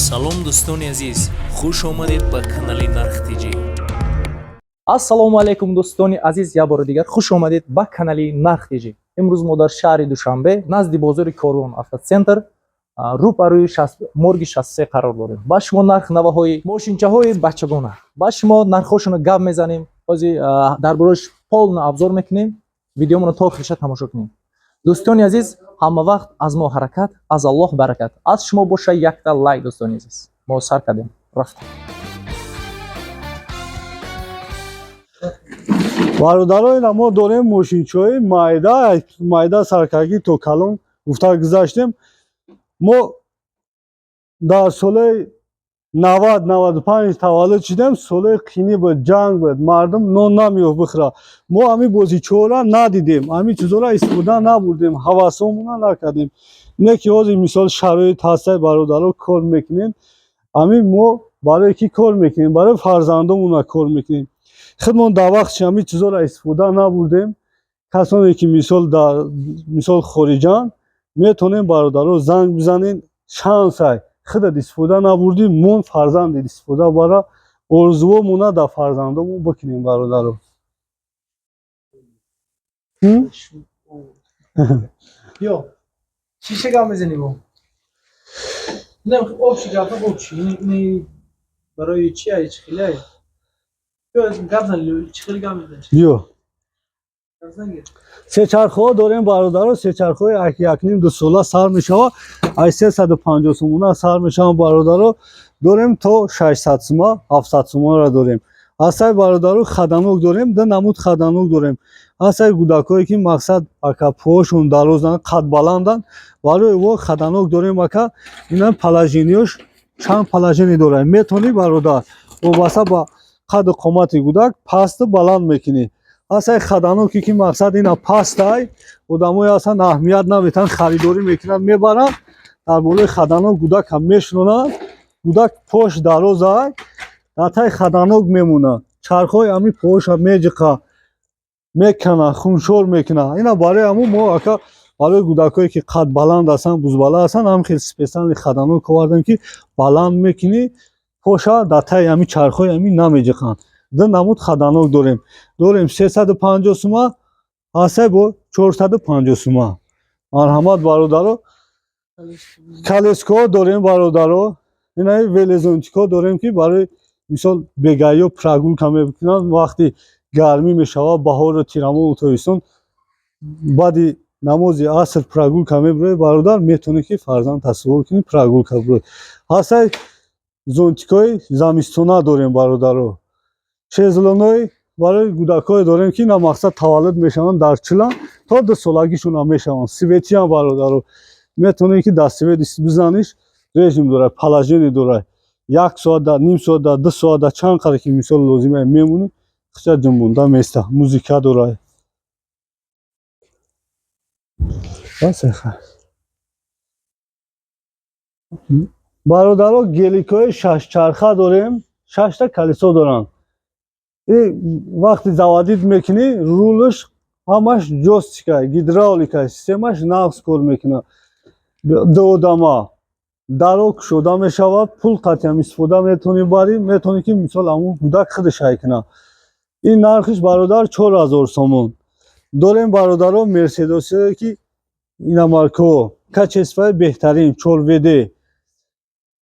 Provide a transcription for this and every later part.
салом дӯстони азиз, хуш омадед ба канали Нарх Тиҷи. ассалому алайкум дӯстони азиз, як бори дигар хуш омадед ба канали Нарх Тиҷи. имрӯз мо дар шаҳри Душанбе назди бозори Корвон автоцентр рӯбарӯи морги 63 қарор дорем. Ба шумо нарх наваҳои мошинчаҳои бачагона, ба шумо нархҳошонро гап мезанем. ҳозир дар борааш полна обзор мекунем. видеомонро то охириша тамошо кунем. дӯстони азиз, ҳама вақт аз мо ҳаракат, аз Аллоҳ баракат. Аз шумо боша якта лайк. дӯстони азиз, мо сар кардем, рафтем. бародарои мо дорем мошинчаҳои майда саркаргӣ то калон гуфта гузаштем. мо дар солаи 90-95 таваллуд шудем. солаи қинӣ буд, ҷанг буд, мардум нон намеёфт бихӯра. мо ҳамин бозичаҳоро надидем, ҳамин чизҳоро истифода набурдем, ҳавасомона накардем. не ки ҳозир мисол шароит ҳастай бародаро кор мекунем. ҳамин мо барои ки кор мекунем, барои фарзандомона кор мекунем. худмон дар вақтиш ҳамин чизҳоро истифода набурдем. касоне ки мисол хориҷан метавонем бародаро занг бизанем, шансай худат истифода набурдим, мон фарзандет истифода бара орзуомона дар фарзандомон бикунем бародаро. Yo, şişe gelmezeni bu. Ne opşi geldi opşi. Ne برای چی ای چخیله ای؟ Yo, gabzan چخیل gelmezeni. Yo. سه چرخه داریم برادر، سه چرخه یک نیم دو ساله سر میشوه، ای 350 سومونه سر میشوه برادر. داریم تا 600 سومه 700 سومه را داریم. اسای برادر خدمات داریم، ده نمود خدمات داریم. اسای گودکایی که مقصد اکا پوشون درازن قد بلندن، ولی و خدمات داریم اکا اینا پلاژینیوش چند پلاژینی داره. میتونی برادر و واسه با قد و قامت گودک پست بلند میکنی. اسای خدمات که مقصد اینا پستای آدمای اصلا اهمیت نمیتن خریداری میکنن میبرن. در مورد خدمات گودک هم میشنونن. گودک پوش درازای نتای خدمات میمونه. چرخای امی پوش هم میجقه میکنه، خونشور میکنه. اینا برای همون ما اکا برای گودکایی که قد بلند هستن، بوز بالا هستن، هم خیلی سپیشال خدمات کوردن که بلند میکنی پوشا دتای امی چرخای امی نمیجقن. ده نمود خدمات داریم 350 سومه، اسای با 450 سومه. مرحمت برادرو. کالسکو داریم برادرو. اینا ولزونتیکا داریم که برای مثال بگاهی و پراگول کمی بکنن. وقتی گرمی میشوه بهار و تیرمو و تابستون بعد نماز عصر پراگول کمی برای برادر میتونه که فرزند تصور کنی پراگول کمی. اسای زونتیکای زمستونه داریم برادرو. شزلونای برای گودکای داریم که اینا مقصد تولد میشون در چلان تا 2 سالگیشون هم میشون. سویتی هم برادرو میتونه که دستوید بزنیش رژیم داره، پلاژینی داره. 1 ساعت دا، نیم ساعت دا، 2 ساعت دا چند قدر که مثال لازمه میمونه خیلی جنبونده میسته. موزیکا داره. بس خیر. برادرها گلیکای 6 چرخه داریم. 6 تا کلیسا دارن. وقتی زوادید میکنی رولش همش جوستیکا، گیدراولیکا سیستمش نقص کار میکنه. دو دما دارو شده میشود، پول قطعی استفاده میتونی بری، میتونی که مثال همون گودک خودش کنه. این نرخش برادر 4000 سومون. داریم برادرها مرسدسی که اینا مارکو کچسفای بهترین 4WD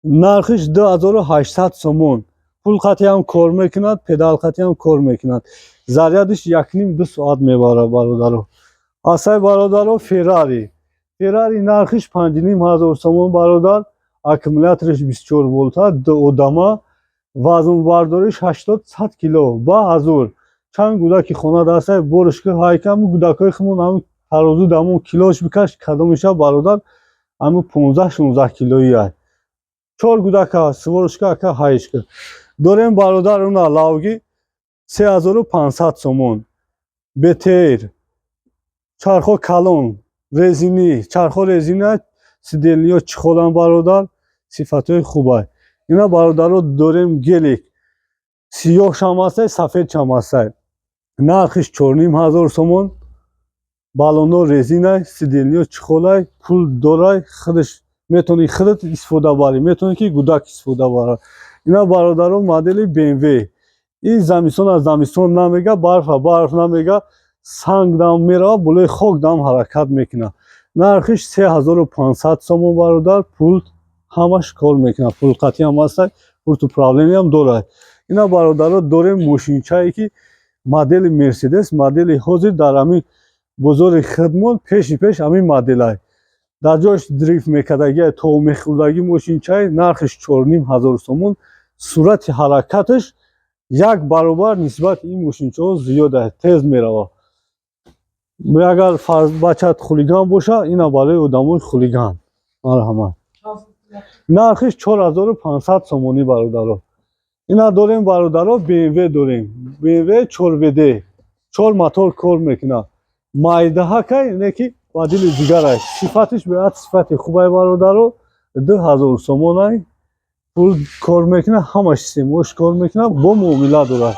نرخش 2800 سومون. پول قطعی هم کار میکند، پدال قطعی هم کار میکند. ضریعش 1.5-2 ساعت میبره برادرها. اسای برادرها فراری نرخش 5500 سومون برادر. اکومولاتورش 24 ولت، دو دما، وزن برداریش 80-100 کیلو با حضور. چند گودکی خونه دسته برش که هایکم گودکای خمون هم ترازو دمو کیلوش بکش کدومش برادر همون 15-16 کیلویی. 4 گودک سوارش که هایش که داریم برادر اونا لاوگی 3500 سومون. بتر چرخو کلون رزینی چرخو رزینی سیدلیو چخولن برادر صفاتای خوبه. اینا برادرها داریم گلیک سیاه شماسه سفید شماسه نرخش 4500 سومون. بالونو رزینه سیدلیو چخوله پول دارای خودش میتونی خودت استفاده بری، میتونی که گودک استفاده بره. اینا برادران مدل BMW. این زمستون از زمستون نمیگه، برف نمیگه، سنگ دام میره، بلوی خاک دام حرکت میکنه. نرخش 3500 سومون برادر. پول همش کار میکنه، پول قطعی هم هست، پول تو پرابلمی هم داره. اینا برادران داریم ماشینچایی که مدل مرسدس، مدل حاضر در همین بزرگ خدمت پیش همین مدل های در جاش دریفت میکردگی تو میخوردگی ماشینچای نرخش 4500 سومون. صورت حرکتش یک برابر نسبت این ماشینچا زیاده، تیز میروه. اگر فرض بچت خولیگان باشه اینا بالای آدمای خولیگان مرحمت. نرخش 4500 سومونی برادرها. اینا داریم برادرها. BMW داریم، BMW 4WD، 4 موتور کار میکنه. مایده ها که اینه که مدل دیگر است، صفتش به صفت خوبه برادرها. 2000 سومون پول کار میکنه، همش سیموش کار میکنه، با معامله داره.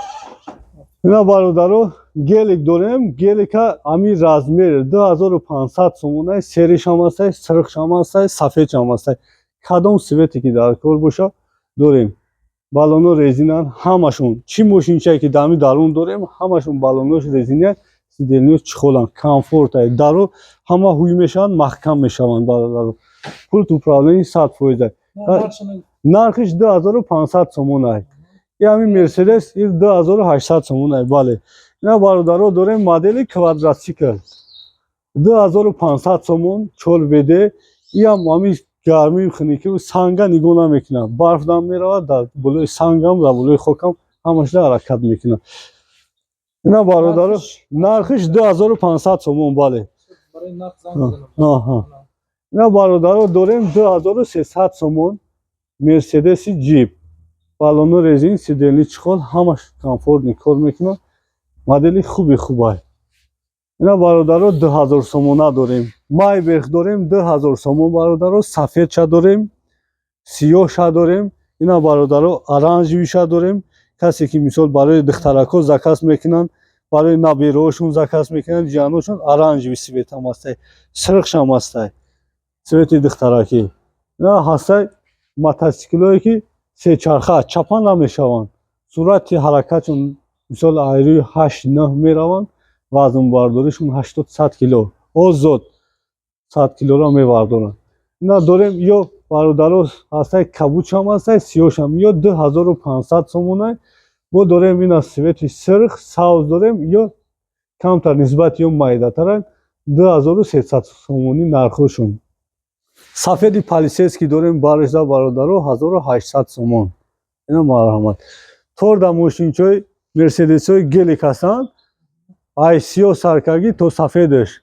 اینا برادرها گلیک داریم، گلیک امی رزمیر 2500 سومون، سریش هم است، سرخش هم است، سفید هم است. کدام صفتی که در کار باشه داریم. بالونو رزینان همشون، چی ماشینچایی که دمی درون داریم همشون بالونوش رزینه، سیدلنیوش چخولن، کامفورت های درو همه هوی میشن، محکم میشن برادرها. پول تو پرابلمی 100%. نرخش 2500 سومون است. این همین مرسدس 2800 سومون است. بله. اینا برادرها داریم مدل کوادراتیکل 2500 سومون 4WD. این هم همین گرمی خونی که سنگا نگاه نمیکنه، برف دام میره، در بلوی سنگم در بلوی خاکم همش حرکت میکنه. اینا برادرها نرخش 2500 سومون. بله. اینا برادرها داریم 2300 سومون مرسدس جیپ، بالونو رزین، سیدلنی چخول، همش کامفورت نیکار میکنه، مدل خوبه. اینا برادرها 2000 سومونه داریم. مایبخ داریم 2000 سومون برادرها. سفید چا داریم، سیاه چا داریم. اینا برادرها اورنج چا داریم. کسی که مثال برای دخترکو زکات میکنن، برای نابیروشون زکات میکنن، جانوشون اورنج سفید هم است، سرخ هم است، سفید دخترکی. اینا هست موتورسیکلایی که سه چرخه چپان نمیشوند، صورت حرکتشون مثال ایری 8 9 میروند، وزن برداریشون 80 100 کیلو آزاد 100 کیلو را میبردارن. اینا داریم. یا برادرها هست کبوچ هم هست، سیاش هم، یا 2500 سومونه. ما داریم اینا سویت سرخ ساوز داریم، یا کمتر نسبت یا مایده تر 2300 سومونی نرخشون. سفید پالیسیس که داریم بارشدا برادرها 1800 سومون. اینا مرحمت. تور دا ماشینچای مرسدس های گلیک هستند، ای سیاه سرکگی تو سفیدش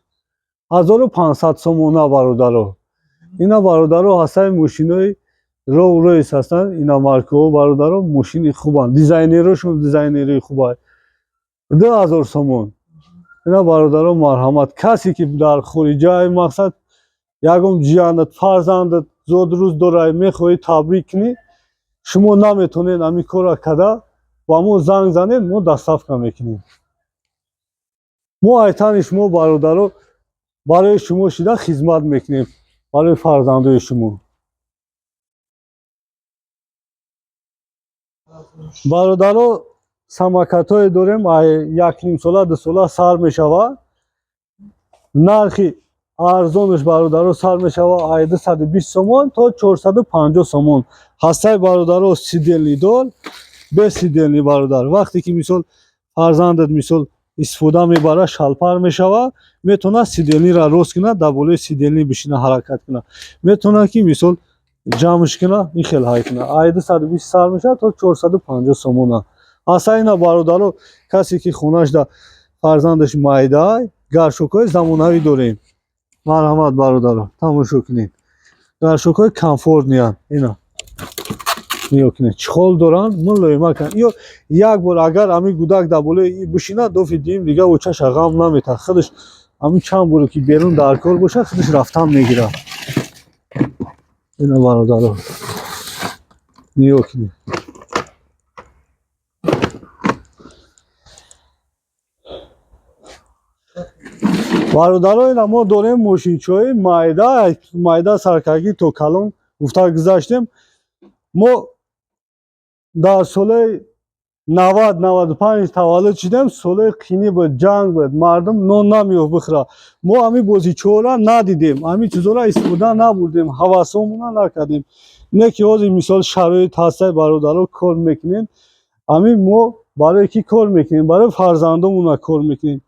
1500 سومونه برادرها. اینا برادرها هستن ماشینای رو رویس هستن. اینا مارکو برادرها ماشین خوبن، دیزاینرشون دیزاینری خوبه. 2000 سومون. اینا برادرها مرحمت. کسی که در خارج مقصد یکم جیانت فرزندت زود روز داره میخوای تبریک کنی، شما نمیتونین امی کارا کده با ما زنگ زنید، ما دستافت میکنیم. ما ایتان شما برادرها برای شما شده خدمت میکنیم، برای فرزندای شما. برادرها سمکت های داریم، یک نیم ساله 2 ساله سر میشوه. نرخی ارزانش برادرها سر میشوه 220 سومون تا 450 سومون. هسته برادرها 30 دلنی دار به 30 دلنی برادر. وقتی که مثال فرزندت مثال استفاده میبره شلپر میشوه، میتونه 30 دلنی را روز کنه، در بالای 30 دلنی بشینه حرکت کنه، میتونه که مثال جمعش کنه، این خیلی های کنه. 220 سر میشه تا 450 سومونه. هسته اینا برادرها کسی که خونش در فرزندش مایده گرشوکای زمانه‌ای داریم. مرحمت برادرها تماشا کنید. گرشوکای کامفورت نیان. اینا نیا کنید چخول دارن، ملایمه کن. یا یک بار اگر امی گودک در بالای بشینه دو دیم دیگه اوچش غم نمیته، خودش امی چند بار که بیرون در کار باشه خودش رفتن میگیره. اینا برادرها نیا کنید. бародарои мо дорем мошинчиҳои майда саркаргӣ то калон гуфта гузаштем. мо дар солаи 90-95 таваллуд шудем. солаи қинӣ буд, ҷанг буд, мардум нон намеёфт бихӯра. мо ҳамин бозичиҳоро надидем, ҳамин чизҳоро истифода набурдем, ҳавасомона накардем. не ки ҳозир мисол шароит ҳастай бародаро кор мекунем. ҳамин мо барои кӣ кор мекунем? Барои фарзандонмона кор мекунем.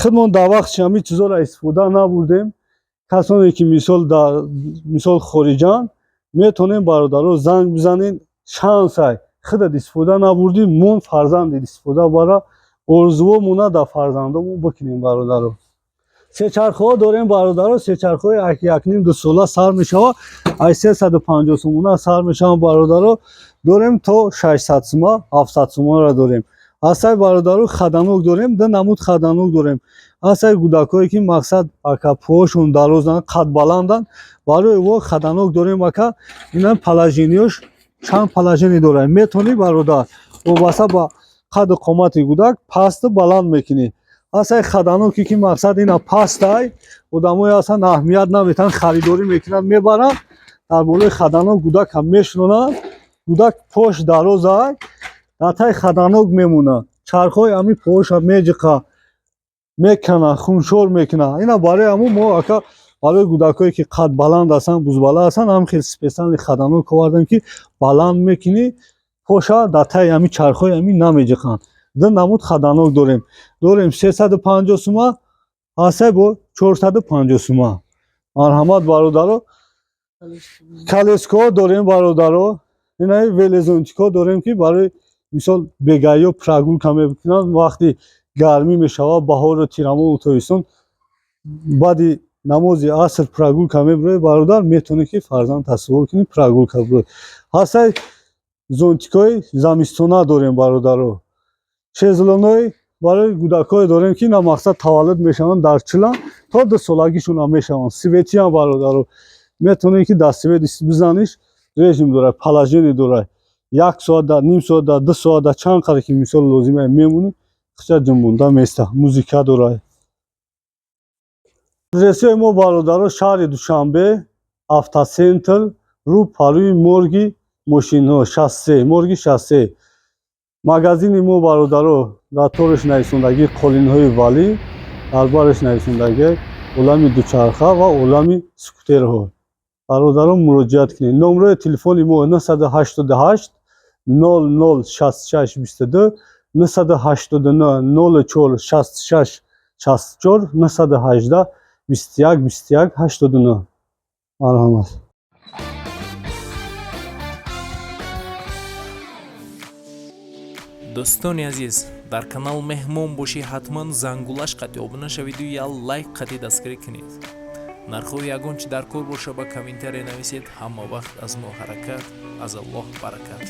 худмон дар вақташ ҳамин чизҳоро истифода набурдем. касоне ки мисол хориҷанд, метавонем бародаро занг бизанем, шансай худат истифода набурдӣ, мон фарзандет истифода бара орзувомона дар фарзандонмон бикунем бародаро. сечархоҳо дорем бародаро. сечархоҳи 1-1.5 2 сола сар мешавад. аз 350 сомона сар мешаванд бародаро. дорем то 600 сума 700 сомонро дорем. асай бародаро хаданок дорем, ду намуд хаданок дорем. асай гудакҳое ки мақсад ака поҳошон дарозан, қад баланданд, барои во хаданок дорем ака. ина положениёш чанд положение дорад. метавонӣ бародар вобаста ба қаду қомати гудак пасту баланд мекунӣ. асай хаданоке ки мақсад ина пастай, одамое асан аҳамият наметиҳанд, харидорӣ мекунанд, мебаранд дар болои хаданок гудакам мешунонанд. гудак пош дарозай дар таи хаданок мемонад. чархҳои ҳамин поҳоша меҷиқа, мекана, хуншор мекуна. ина барои ҳамун мо ака барои гудакҳое ки қад баланд ҳастанд, бузбаланд ҳастанд, ҳам хел специали хаданок овардем ки баланд мекунӣ, поша дар таи ҳамин чархҳои ҳамин намеҷиқанд. ду намуд хаданок дорем. дорем 350 сума, асай бо 450 сума. марҳамат бародаро. калескоҳо дорем бародаро. инаи велезонтикҳо дорем ки барои мисол бегариҳо прогулка мекунанд, вақти гармӣ мешавад, баҳору тирамону тобистон, баъди намози аср прогулка мебароед бародар, метавонӣ ки фарзанд тасаввур кунӣ, прогулка бироед. ҳастай зонтикҳои замистона дорем бародаро. шезлонгҳои барои гудакҳое дорем ки на мақсад таваллуд мешаванд дар чилан, то 2 солагишонам мешаванд. светиам бародаро. метавонӣ ки дар свет бизаниш, режим дорад, положение дорад. 1 соат, ним соат, 2 соат, чанд қадр ки мисол лозима мемонӣ, хича ҷунбонда места. музика дорад. адресои мо бародаро шаҳри Душанбе, автоцентр, рӯ парӯи морги мошинҳо, шассе, морги шассе. магазини мо бародаро дар ториш нависондагӣ қолинҳои Валӣ, дар бариш нависондагӣ олами дучарха ва олами скутерҳо. бародаро муроҷиат кунед. номраи телефони мо 988 0066 22 989 04 66 64 918 21 21 89. марҳамат. дӯстони азиз, дар канал меҳмон бошӣ, ҳатман зангулаш қати обуна шавиду я лайк қати дастгирӣ кунед. нархҳои ягон чи дар кор боша ба комментария нависед. ҳама вақт аз мо ҳаракат, аз Аллоҳ баракат.